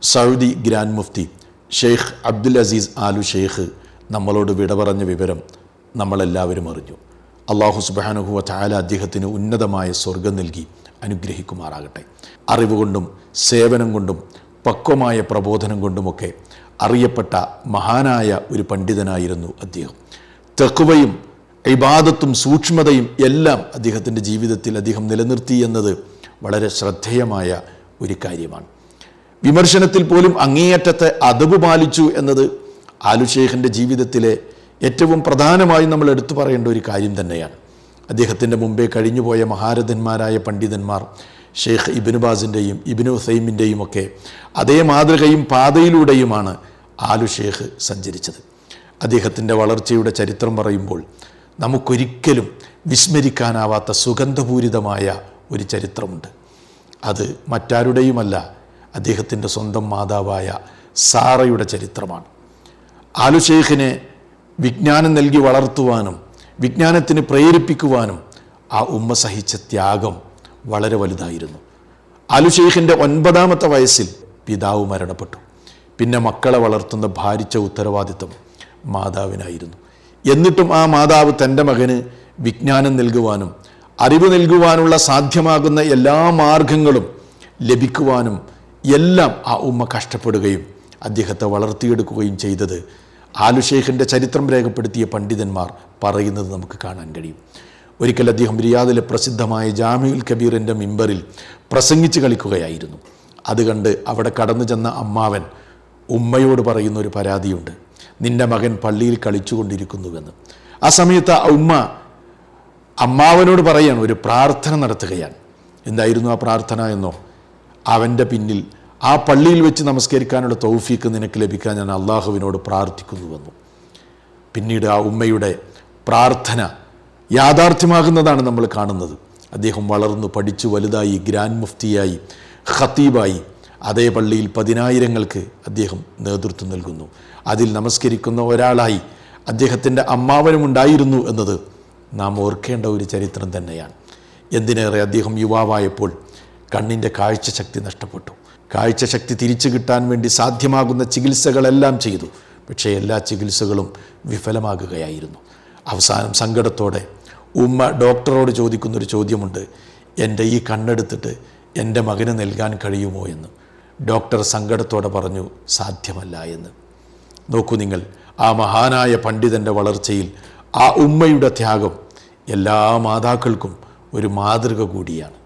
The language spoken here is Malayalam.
സൗദി ഗ്രാൻഡ് മുഫ്തി ഷെയ്ഖ് അബ്ദുൽ അസീസ് ആലു ഷെയ്ഖ് നമ്മളോട് വിട പറഞ്ഞ വിവരം നമ്മളെല്ലാവരും അറിഞ്ഞു. അല്ലാഹു സുബ്ഹാനഹു വ തആല അദ്ദേഹത്തിന് ഉന്നതമായ സ്വർഗം നൽകി അനുഗ്രഹിക്കുമാറാകട്ടെ. അറിവുകൊണ്ടും സേവനം കൊണ്ടും പക്വമായ പ്രബോധനം കൊണ്ടുമൊക്കെ അറിയപ്പെട്ട മഹാനായ ഒരു പണ്ഡിതനായിരുന്നു അദ്ദേഹം. തഖ്വയും ഇബാദത്തും സൂക്ഷ്മതയും എല്ലാം അദ്ദേഹത്തിൻ്റെ ജീവിതത്തിൽ അദ്ദേഹം നിലനിർത്തി എന്നത് വളരെ ശ്രദ്ധേയമായ ഒരു കാര്യമാണ്. വിമർശനത്തിൽ പോലും അങ്ങേയറ്റത്തെ അദബ് പാലിച്ചു എന്നത് ആലു ഷെയ്ഖിൻ്റെ ജീവിതത്തിലെ ഏറ്റവും പ്രധാനമായി നമ്മൾ എടുത്തു പറയേണ്ട ഒരു കാര്യം തന്നെയാണ്. അദ്ദേഹത്തിൻ്റെ മുമ്പേ കഴിഞ്ഞുപോയ മഹാരഥന്മാരായ പണ്ഡിതന്മാർ ഷെയ്ഖ് ഇബ്നു ബാസിൻ്റെയും ഇബ്നു ഉസൈമിൻ്റെയും ഒക്കെ അതേ മാതൃകയും പാതയിലൂടെയുമാണ് ആലു ഷെയ്ഖ് സഞ്ചരിച്ചത്. അദ്ദേഹത്തിൻ്റെ വളർച്ചയുടെ ചരിത്രം പറയുമ്പോൾ നമുക്കൊരിക്കലും വിസ്മരിക്കാനാവാത്ത സുഗന്ധപൂരിതമായ ഒരു ചരിത്രമുണ്ട്. അത് മറ്റാരുടെയുമല്ല, അദ്ദേഹത്തിൻ്റെ സ്വന്തം മാതാവായ സാറയുടെ ചരിത്രമാണ്. ആലു ഷെയ്ഖിനെ വിജ്ഞാനം നൽകി വളർത്തുവാനും വിജ്ഞാനത്തിന് പ്രേരിപ്പിക്കുവാനും ആ ഉമ്മ സഹിച്ച ത്യാഗം വളരെ വലുതായിരുന്നു. ആലു ഷെയ്ഖിൻ്റെ 9ാമത്തെ വയസ്സിൽ പിതാവ് മരണപ്പെട്ടു. പിന്നെ മക്കളെ വളർത്തുന്ന ഭാരിച്ച ഉത്തരവാദിത്വം മാതാവിനായിരുന്നു. എന്നിട്ടും ആ മാതാവ് തൻ്റെ മകന് വിജ്ഞാനം നൽകുവാനും അറിവ് നൽകുവാനുള്ള സാധ്യമാകുന്ന എല്ലാ മാർഗങ്ങളും ലഭിക്കുവാനും എല്ലാം ആ ഉമ്മ കഷ്ടപ്പെടുകയും അദ്ദേഹത്തെ വളർത്തിയെടുക്കുകയും ചെയ്തത് ആലു ഷെയ്ഖിൻ്റെ ചരിത്രം രേഖപ്പെടുത്തിയ പണ്ഡിതന്മാർ പറയുന്നത് നമുക്ക് കാണാൻ കഴിയും. ഒരിക്കൽ അദ്ദേഹം റിയാദിലെ പ്രസിദ്ധമായ ജാമിഉൽ കബീറിൻ്റെ മിമ്പറിൽ പ്രസംഗിച്ച് കളിക്കുകയായിരുന്നു. അത് കണ്ട് അവിടെ കടന്നു ചെന്ന അമ്മാവൻ ഉമ്മയോട് പറയുന്ന ഒരു പരാതിയുണ്ട്: നിൻ്റെ മകൻ പള്ളിയിൽ കളിച്ചുകൊണ്ടിരിക്കുന്നുവെന്ന്. ആ സമയത്ത് ആ ഉമ്മ അമ്മാവനോട് പറയാണ്, ഒരു പ്രാർത്ഥന നടത്തുകയാണ്. എന്തായിരുന്നു ആ പ്രാർത്ഥന എന്നോ? അവൻ്റെ പിന്നിൽ ആ പള്ളിയിൽ വെച്ച് നമസ്കരിക്കാനുള്ള തൗഫീക്ക് നിനക്ക് ലഭിക്കാൻ ഞാൻ അള്ളാഹുവിനോട് പ്രാർത്ഥിക്കുന്നുവെന്നു. പിന്നീട് ആ ഉമ്മയുടെ പ്രാർത്ഥന യാഥാർത്ഥ്യമാകുന്നതാണ് നമ്മൾ കാണുന്നത്. അദ്ദേഹം വളർന്നു പഠിച്ചു വലുതായി ഗ്രാൻഡ് മുഫ്തിയായി, ഖത്തീബായി. അതേ പള്ളിയിൽ 10,000-ങ്ങൾക്ക് അദ്ദേഹം നേതൃത്വം നൽകുന്നു. അതിൽ നമസ്കരിക്കുന്ന ഒരാളായി അദ്ദേഹത്തിൻ്റെ അമ്മാവനുമുണ്ടായിരുന്നു എന്നത് നാം ഓർക്കേണ്ട ഒരു ചരിത്രം തന്നെയാണ്. എന്തിനേറെ അദ്ദേഹം യുവാവായപ്പോൾ കണ്ണിൻ്റെ കാഴ്ചശക്തി നഷ്ടപ്പെട്ടു. കാഴ്ചശക്തി തിരിച്ചു കിട്ടാൻ വേണ്ടി സാധ്യമാകുന്ന ചികിത്സകളെല്ലാം ചെയ്തു. പക്ഷേ എല്ലാ ചികിത്സകളും വിഫലമാകുകയായിരുന്നു. അവസാനം സങ്കടത്തോടെ ഉമ്മ ഡോക്ടറോട് ചോദിക്കുന്നൊരു ചോദ്യമുണ്ട്: എൻ്റെ ഈ കണ്ണെടുത്തിട്ട് എൻ്റെ മകന് നൽകാൻ കഴിയുമോ എന്ന്. ഡോക്ടർ സങ്കടത്തോടെ പറഞ്ഞു, സാധ്യമല്ല എന്ന്. നോക്കൂ നിങ്ങൾ, ആ മഹാനായ പണ്ഡിതൻ്റെ വളർച്ചയിൽ ആ ഉമ്മയുടെ ത്യാഗം എല്ലാ മാതാക്കൾക്കും ഒരു മാതൃക കൂടിയാണ്.